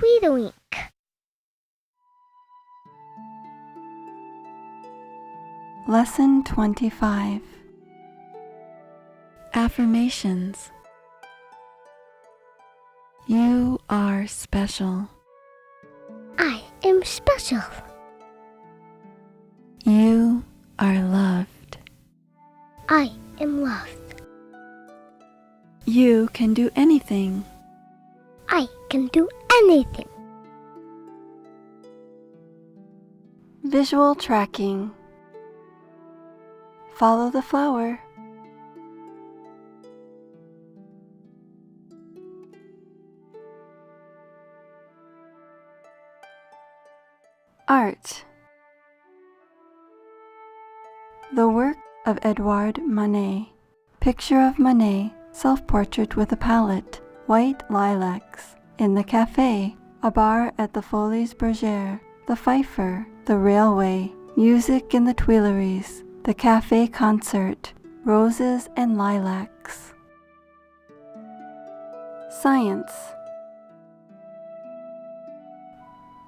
Btdlw. Lesson 25. Affirmations. You are special. I am special. You are loved. I am loved. You can do anything. I can do anything. Visual tracking. Follow the flower. Art. The work of Edouard Manet. Picture of Manet, self-portrait with a palette, white lilacs, in the cafe, a bar at the Folies Bergère, the fifer, the railway, music in the Tuileries, the cafe concert, roses and lilacs. Science.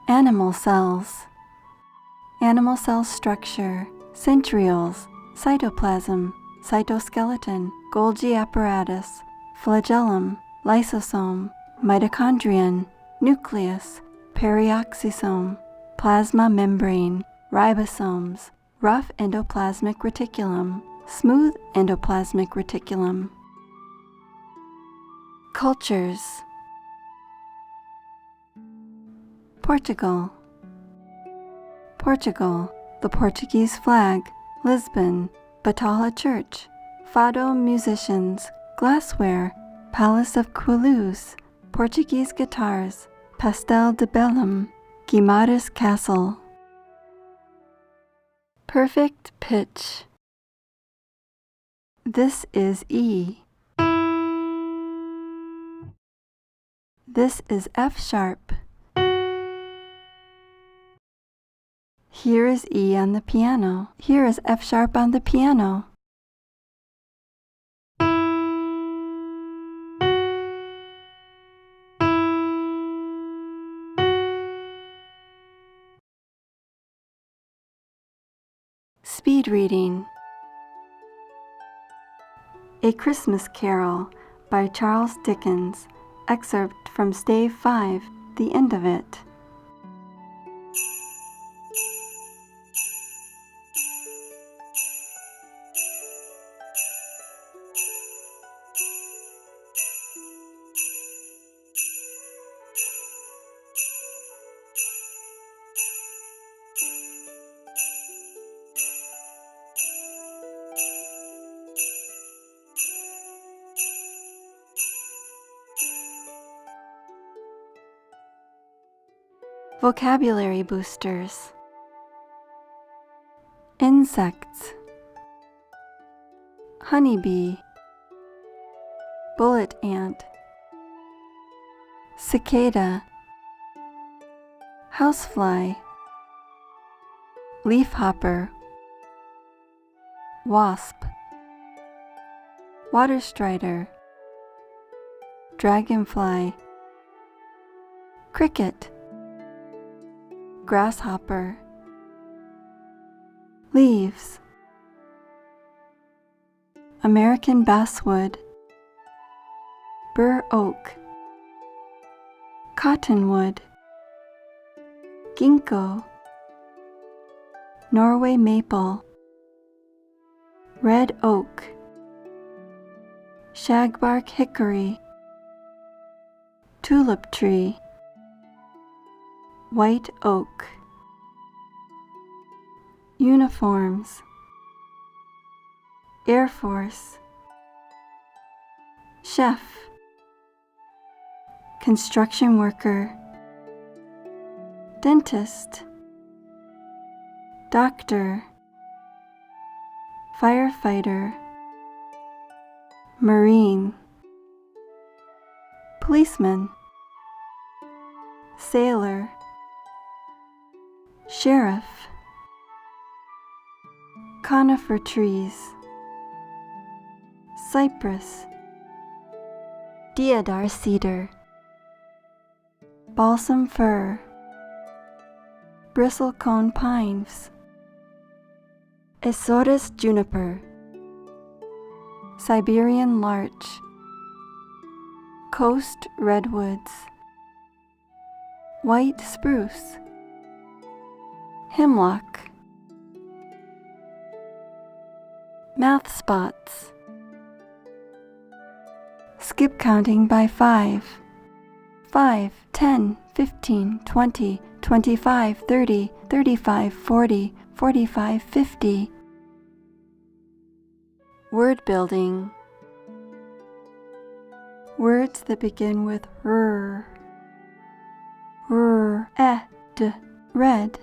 Animal cells. Animal cell structure, centrioles, cytoplasm, cytoskeleton, Golgi apparatus, flagellum, lysosome, mitochondrion, nucleus, perioxysome, plasma membrane, ribosomes, rough endoplasmic reticulum, smooth endoplasmic reticulum. Cultures. Portugal. Portugal, the Portuguese flag, Lisbon, Btdlw Church, fado musicians, glassware, Palace of Toulouse, Portuguese guitars, Btdlw, Guimarães Castle. Perfect pitch. This is E. This is F sharp. Here is E on the piano. Here is F sharp on the piano. Speed reading. A Christmas Carol by Charles Dickens. Excerpt from Stave 5, the end of it. Vocabulary boosters. Insects. Honeybee. Bullet ant. Cicada. Housefly. Leafhopper. Wasp. Water strider. Dragonfly. Cricket. Grasshopper. Leaves. American basswood. Bur oak. Cottonwood. Ginkgo. Norway maple. Red oak. Shagbark hickory. Tulip tree. White oak. Uniforms. Air Force. Chef. Construction worker. Dentist. Doctor. Firefighter. Marine. Policeman. Sailor. Sheriff. Conifer trees. Cypress. Deodar cedar. balsam fir, bristlecone pines, Esotis juniper, Siberian larch, coast redwoods, white spruce, hemlock, math spots, skip counting by 5, 5, 10, 15, 20, 25, 30, 35, 40, 45, 50. Word building. Words that begin with r, d, red,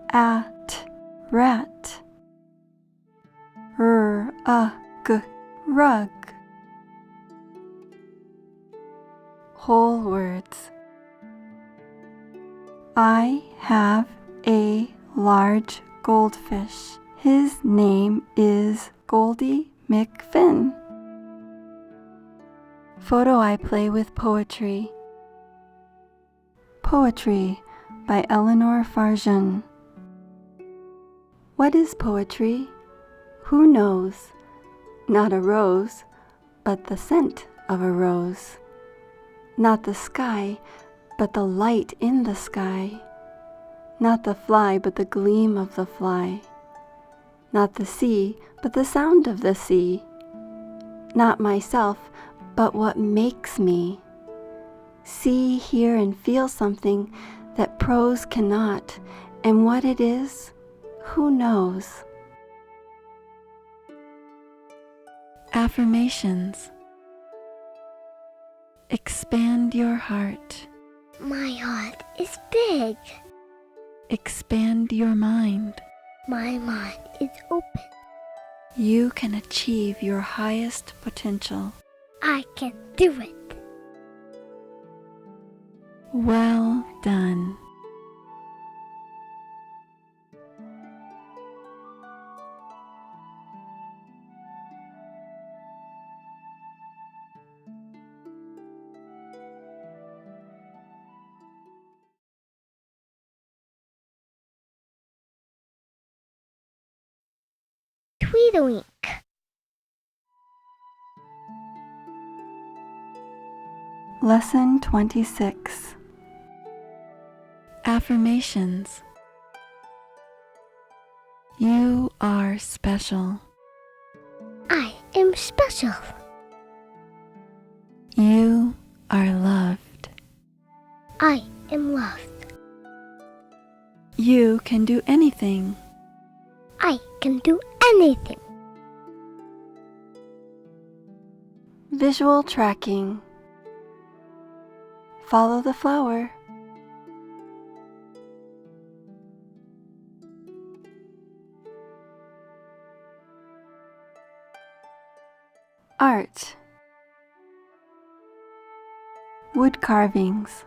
at, rat, g, rug. Whole words. I have a large goldfish. His name is Goldie McFinn. Photo I play with poetry. Poetry by Eleanor Farjeon. What is poetry? Who knows? Not a rose, but the scent of a rose. Not the sky, but the light in the sky. Not the fly, but the gleam of the fly. Not the sea, but the sound of the sea. Not myself, but what makes me. See, hear, and feel something that prose cannot, and what it is, who knows? Affirmations. Expand your heart. My heart is big. Expand your mind. My mind is open. You can achieve your highest potential. I can do it. Well done. Tweedlewink. Lesson 26. Affirmations. You are special. I am special. You are loved. I am loved. You can do anything. I can do anything. Visual tracking. Follow the flower. Art. Wood carvings.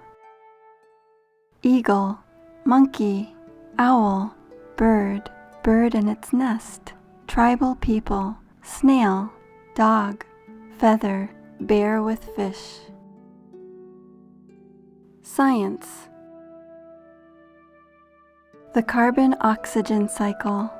Eagle, monkey, owl, bird, bird in its nest, tribal people, snail, dog, feather, bear with fish. Science. The carbon-oxygen cycle.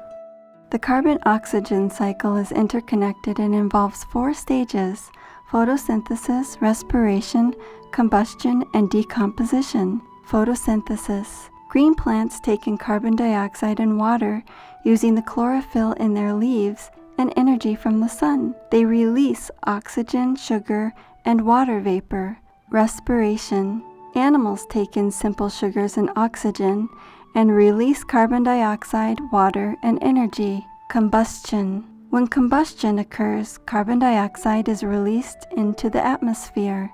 The carbon-oxygen cycle is interconnected and involves 4 stages: photosynthesis, respiration, combustion, and decomposition. Photosynthesis. Green plants take in carbon dioxide and water using the chlorophyll in their leaves and energy from the sun. They release oxygen, sugar, and water vapor. Respiration. Animals take in simple sugars and oxygen and release carbon dioxide, water, and energy. Combustion. When combustion occurs, carbon dioxide is released into the atmosphere.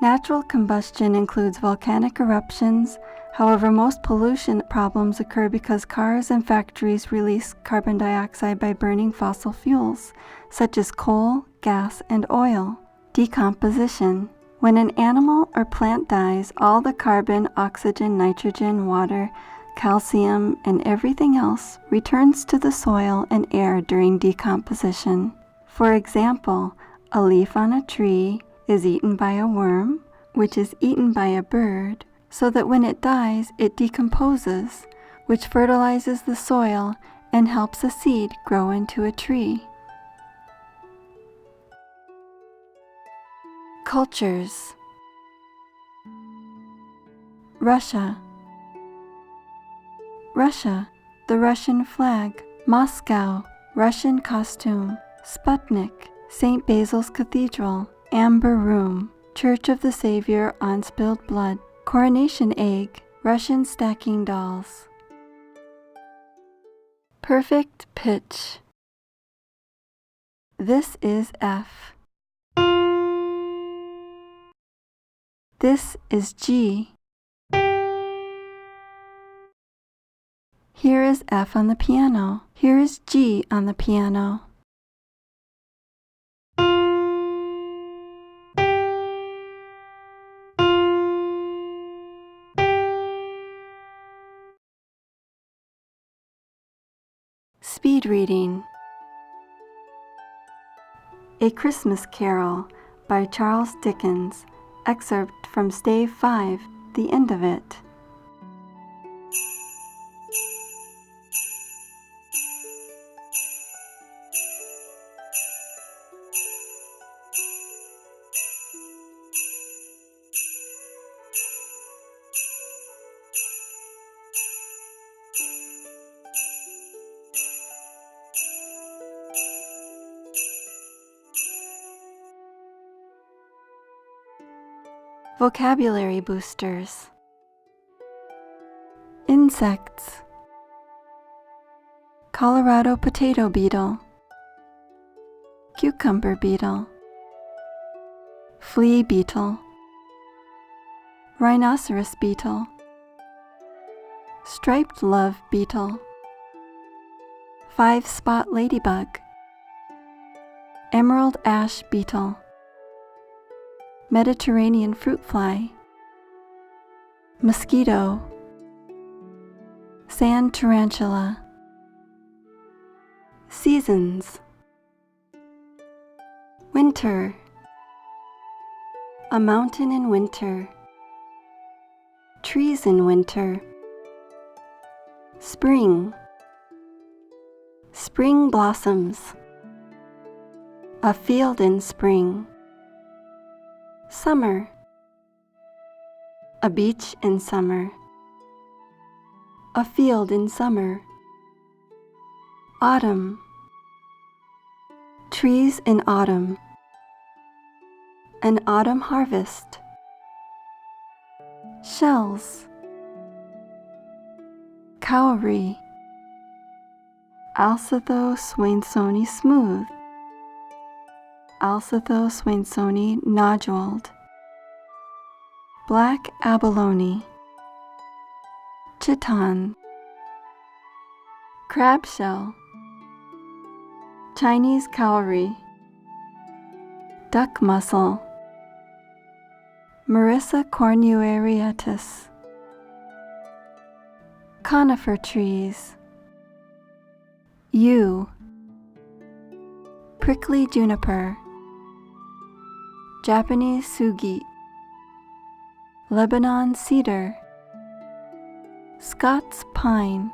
Natural combustion includes volcanic eruptions. However, most pollution problems occur because cars and factories release carbon dioxide by burning fossil fuels, such as coal, gas, and oil. Decomposition. When an animal or plant dies, all the carbon, oxygen, nitrogen, water, calcium, and everything else returns to the soil and air during decomposition. For example, a leaf on a tree is eaten by a worm, which is eaten by a bird, so that when it dies, it decomposes, which fertilizes the soil and helps a seed grow into a tree. Cultures. Russia. Russia, the Russian flag. Moscow, Russian costume. Sputnik, St. Basil's Cathedral. Amber Room, Church of the Savior on Spilled Blood. Coronation egg, Russian stacking dolls. Perfect pitch. This is F. This is G. Here is F on the piano. Here is G on the piano. Speed reading. A Christmas Carol by Charles Dickens. Excerpt from Stave 5, the end of it. Vocabulary boosters. Insects. Colorado potato beetle. Cucumber beetle. Flea beetle. Rhinoceros beetle. Striped love beetle. Five-spot ladybug. Emerald ash beetle. Mediterranean fruit fly. Mosquito. Sand tarantula. Seasons. Winter. A mountain in winter. Trees in winter. Spring. Spring blossoms. A field in spring. Summer. A beach in summer. A field in summer. Autumn. Trees in autumn. An autumn harvest. Shells. Cowrie. Alsatho swainsoni smooth. Alsatho swainsoni noduled. Black abalone. Chiton. Crab shell. Chinese cowrie. Duck mussel. Marissa cornuarietus. Conifer trees. Yew. Prickly juniper. Japanese sugi. Lebanon cedar. Scots pine.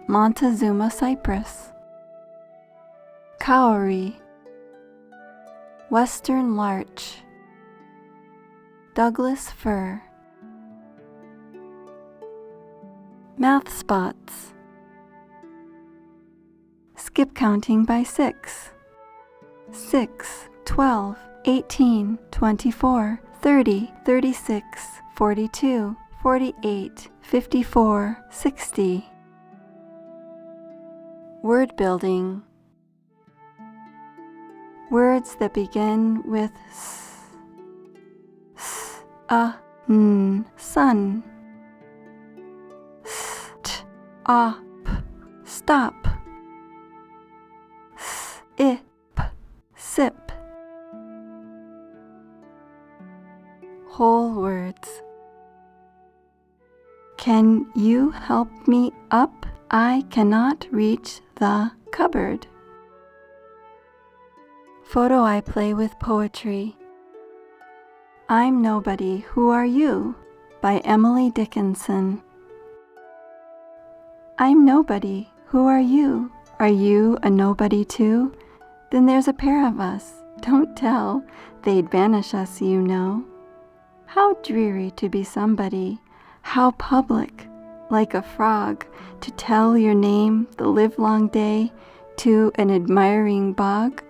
Montezuma cypress. Cowrie. Western larch. Douglas fir. Math spots. Skip counting by 6. 6, 12, 18, 24, 30, 36, 42, 48, 54, 60. Word building. Words that begin with s, n, sun. St, op, stop. Sip, sip. Whole words. Can you help me up? I cannot reach the cupboard. Photo I play with poetry. I'm Nobody, Who Are You? By Emily Dickinson. I'm nobody, who are you? Are you a nobody too? Then there's a pair of us, don't tell, they'd banish us, you know. How dreary to be somebody, how public, like a frog, to tell your name the livelong day to an admiring bog.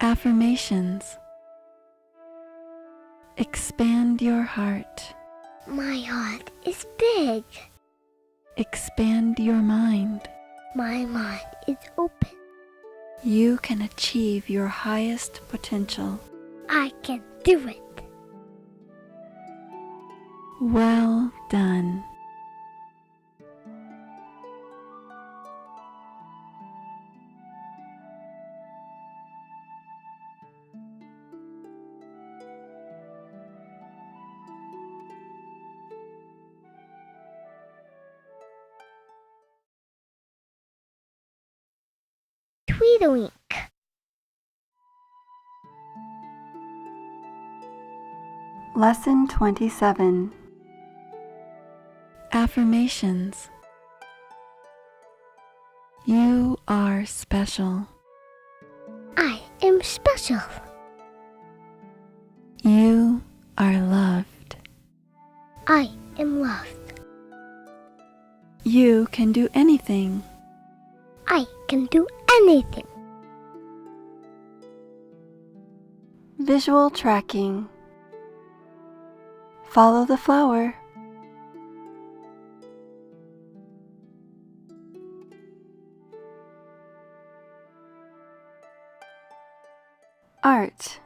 Affirmations. Expand your heart. My heart is big. Expand your mind. My mind is open. You can achieve your highest potential. I can do it. Well done. Tweedlewink. Lesson 27. Affirmations. You are special. I am special. You are loved. I am loved. You can do anything. I can do anything. Visual tracking. Follow the flower. Art.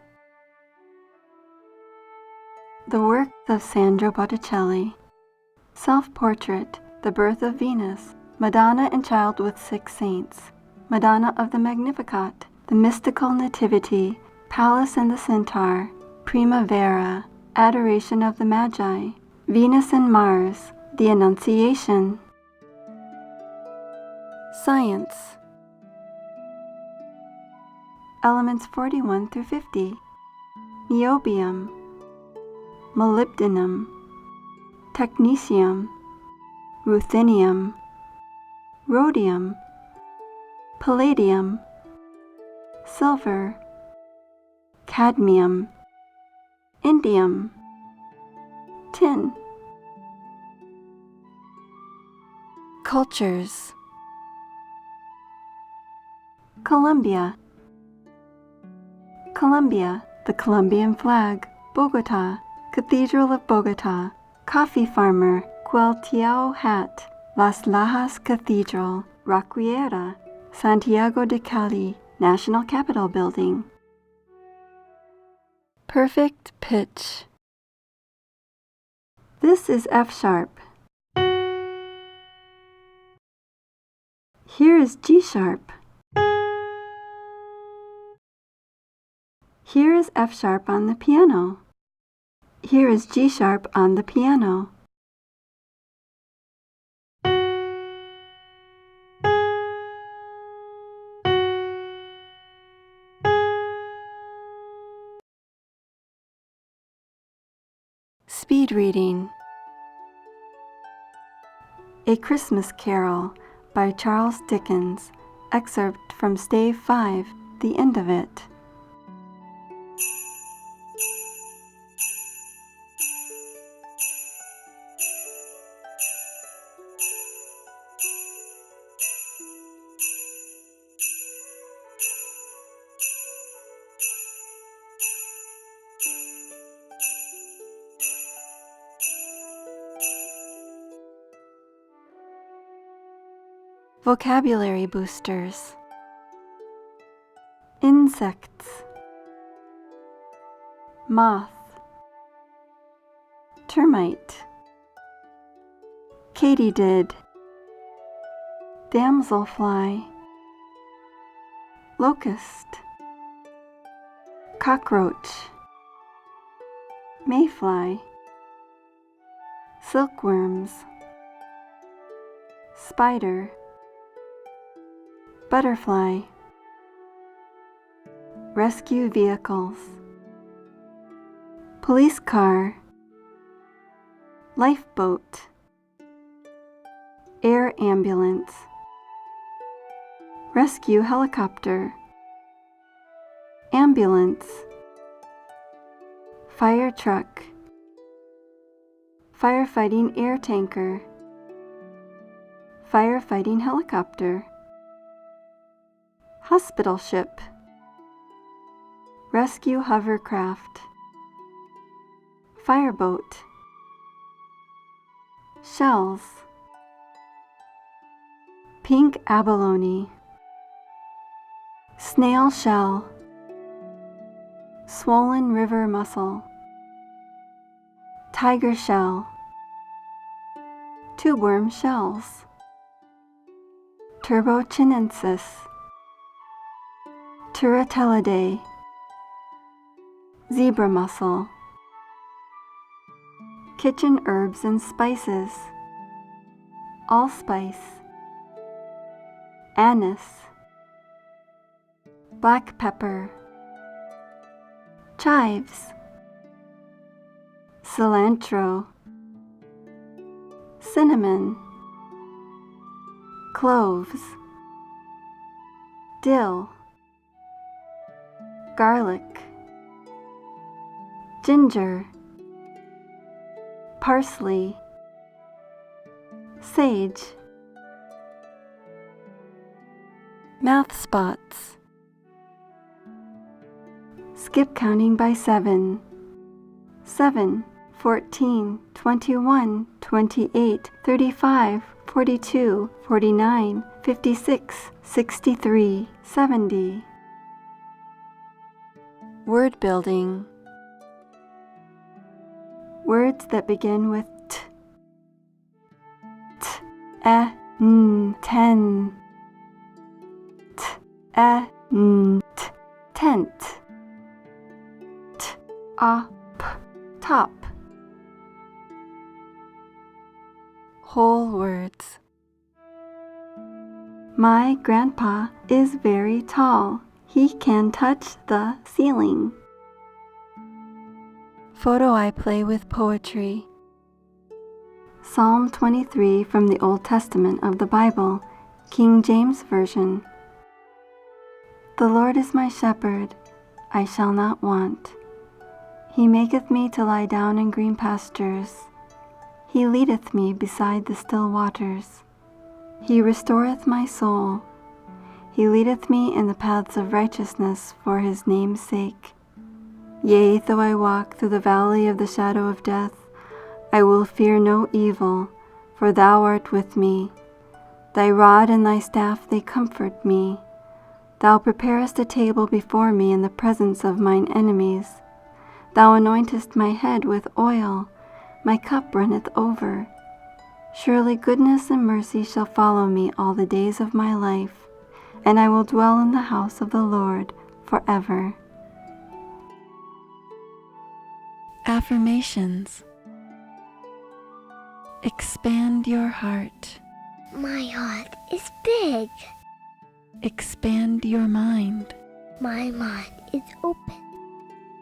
The work of Sandro Botticelli. Self-portrait, The Birth of Venus, Madonna and Child with Six Saints, Madonna of the Magnificat, The Mystical Nativity, Pallas and the Centaur, Primavera, Adoration of the Magi, Venus and Mars, The Annunciation. Science. Elements 41 through 50. Niobium, molybdenum, technetium, ruthenium, rhodium, palladium, silver, cadmium, indium, tin. Cultures. Colombia. Colombia, the Colombian flag, Bogota, Cathedral of Bogota, coffee farmer, Cueltiao hat, Las Lajas Cathedral, Roqueira, Santiago de Cali, National Capitol Building. Perfect pitch. This is F sharp. Here is G sharp. Here is F sharp on the piano. Here is G sharp on the piano. Speed reading. A Christmas Carol by Charles Dickens. Excerpt from Stave 5, the end of it. Vocabulary boosters. Insects. Moth. Termite. Katydid. Damselfly. Locust. Cockroach. Mayfly. Silkworms. Spider. Butterfly. Rescue vehicles. police car, lifeboat, air ambulance, rescue helicopter, ambulance, fire truck, firefighting air tanker, firefighting helicopter, hospital ship, rescue hovercraft, fireboat, shells, pink abalone, snail shell, swollen river mussel, tiger shell, tubeworm shells, turbochinensis, turritelidae, zebra mussel, kitchen herbs and spices, allspice, anise, black pepper, chives, cilantro, cinnamon, cloves, dill, garlic, ginger, parsley, sage, mouth spots, skip counting by 7, 7, 14, 21, 28, 35, 42, 49, 56, 63, 70. Word building. Words that begin with t, t, n, ten, t, n, t, tent, t, p, top. Whole words. My grandpa is very tall. He can touch the ceiling. Photo I play with poetry. Psalm 23 from the Old Testament of the Bible, King James Version. The Lord is my shepherd, I shall not want. He maketh me to lie down in green pastures. He leadeth me beside the still waters. He restoreth my soul. He leadeth me in the paths of righteousness for his name's sake. Yea, though I walk through the valley of the shadow of death, I will fear no evil, for thou art with me. Thy rod and thy staff, they comfort me. Thou preparest a table before me in the presence of mine enemies. Thou anointest my head with oil, my cup runneth over. Surely goodness and mercy shall follow me all the days of my life, and I will dwell in the house of the Lord forever. Affirmations. Expand your heart. My heart is big. Expand your mind. My mind is open.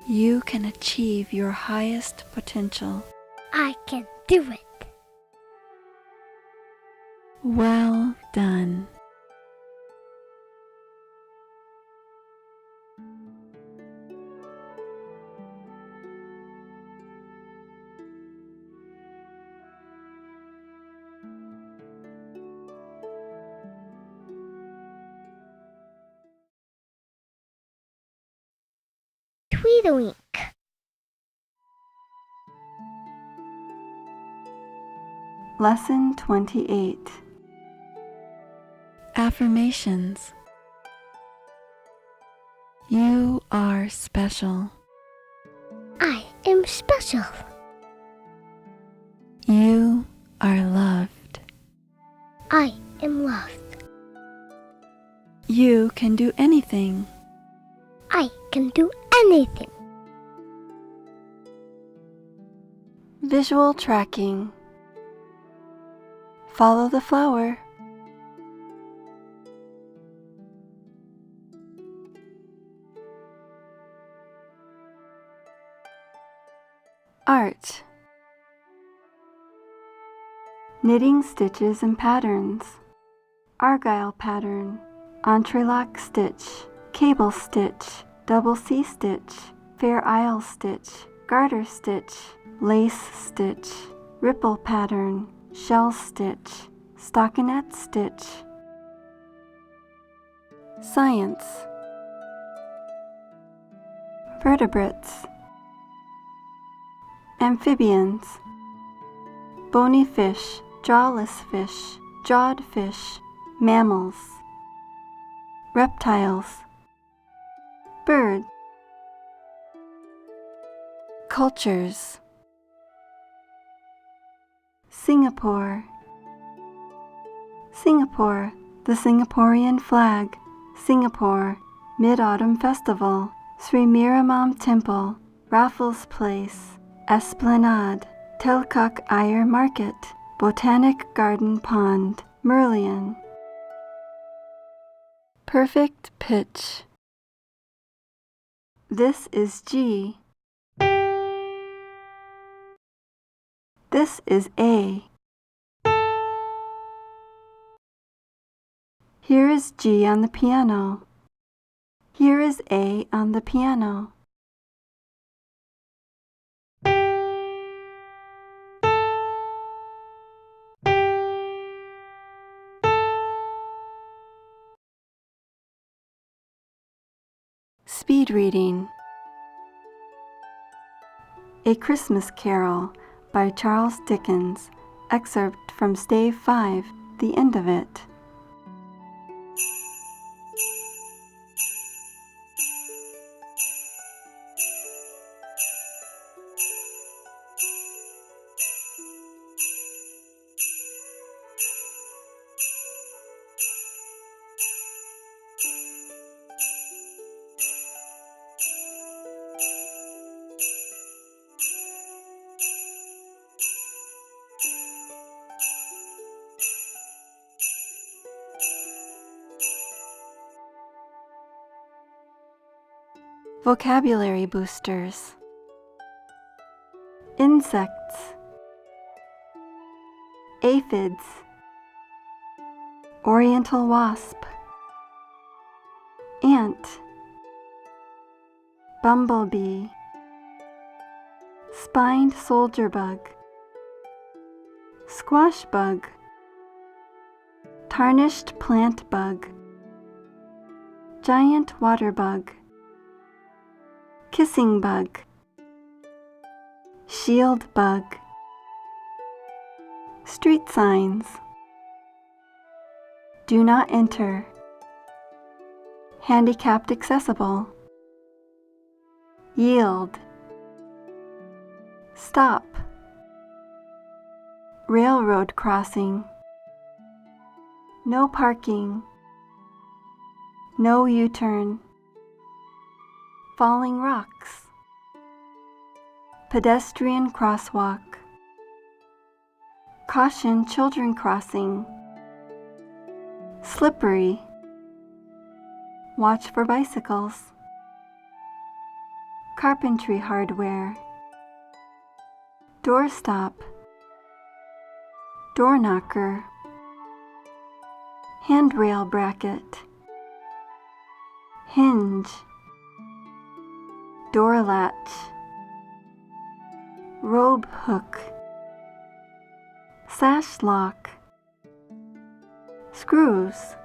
You can achieve your highest potential. I can do it. Well done. Tweedlewink. Lesson 28. Affirmations. You are special. I am special. You are loved. I am loved. You can do anything. I can do anything. Visual tracking. Follow the flower. art. Knitting stitches and patterns. Argyle pattern, entrelac stitch, cable stitch, double C stitch, fair isle stitch, garter stitch, lace stitch, ripple pattern, shell stitch, stockinette stitch. Science. Vertebrates. Amphibians. Bony fish, jawless fish, jawed fish, mammals. Reptiles. Birds. Cultures. Singapore. Singapore, the Singaporean flag. Singapore, Mid-Autumn Festival. Sri Miramam Temple, Raffles Place, Esplanade, Telkok Air Market, Botanic Garden Pond, Merlion. Perfect pitch. This is G. This is A. Here is G on the piano. Here is A on the piano. Speed reading. A Christmas Carol by Charles Dickens. Excerpt from Stave 5, the end of it. Vocabulary boosters. Insects. Aphids. Oriental wasp. Ant. Bumblebee. Spined soldier bug. Squash bug. Tarnished plant bug. Giant water bug. Kissing bug. Shield bug. Street signs. Do not enter. Handicapped accessible. Yield. Stop. Railroad crossing. No parking. No U-turn. Falling rocks. Pedestrian crosswalk. Caution children crossing. Slippery. Watch for bicycles. Carpentry hardware. Doorstop. Door knocker. Handrail bracket. Hinge. Door latch. Robe hook. Sash lock. Screws.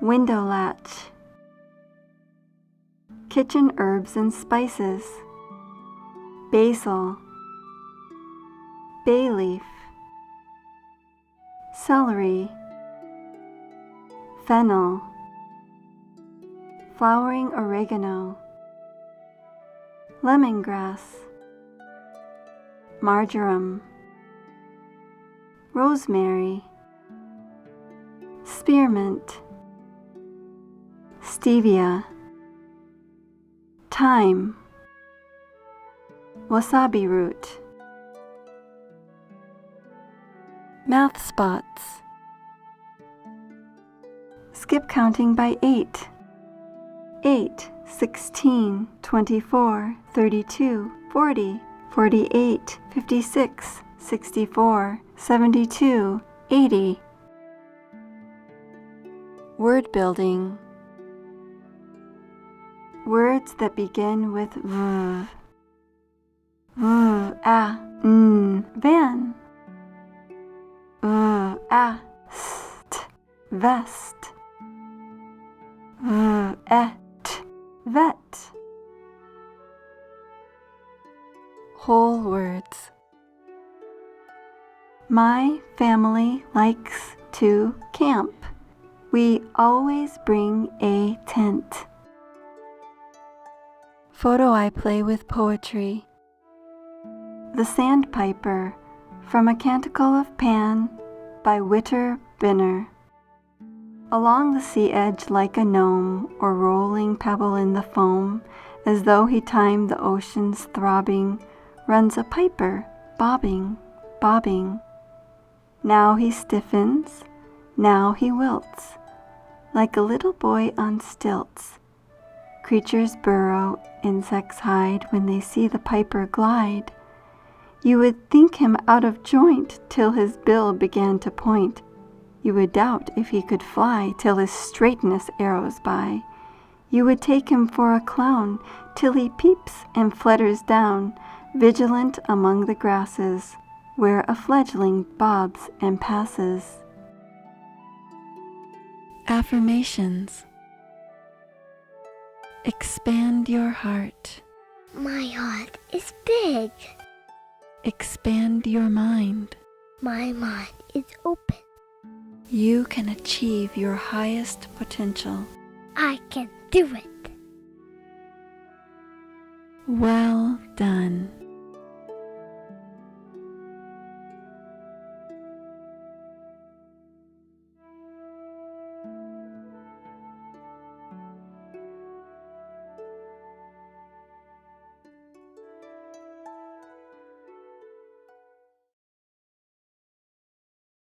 Window latch. Kitchen herbs and spices. Basil. Bay leaf. Celery. Fennel. Flowering oregano. Lemongrass. Marjoram. Rosemary. Spearmint. Stevia. Thyme. Wasabi root. Mouth spots. Skip counting by 8. 8, 16, 24, 32, 40, 48, 56, 64, 72, 80. Word building. Words that begin with v. Van. Vest. Vet. Whole words. My family likes to camp. We always bring a tent. Photo I play with poetry. The Sandpiper, from a Canticle of Pan by Witter Binner. Along the sea edge like a gnome, or rolling pebble in the foam, as though he timed the ocean's throbbing, runs a piper, bobbing, bobbing. Now he stiffens, now he wilts, like a little boy on stilts. Creatures burrow, insects hide when they see the piper glide. You would think him out of joint till his bill began to point. You would doubt if he could fly till his straightness arrows by. You would take him for a clown till he peeps and flutters down, vigilant among the grasses, where a fledgling bobs and passes. Affirmations. Expand your heart. My heart is big. Expand your mind. My mind is open. You can achieve your highest potential. I can do it. Well done.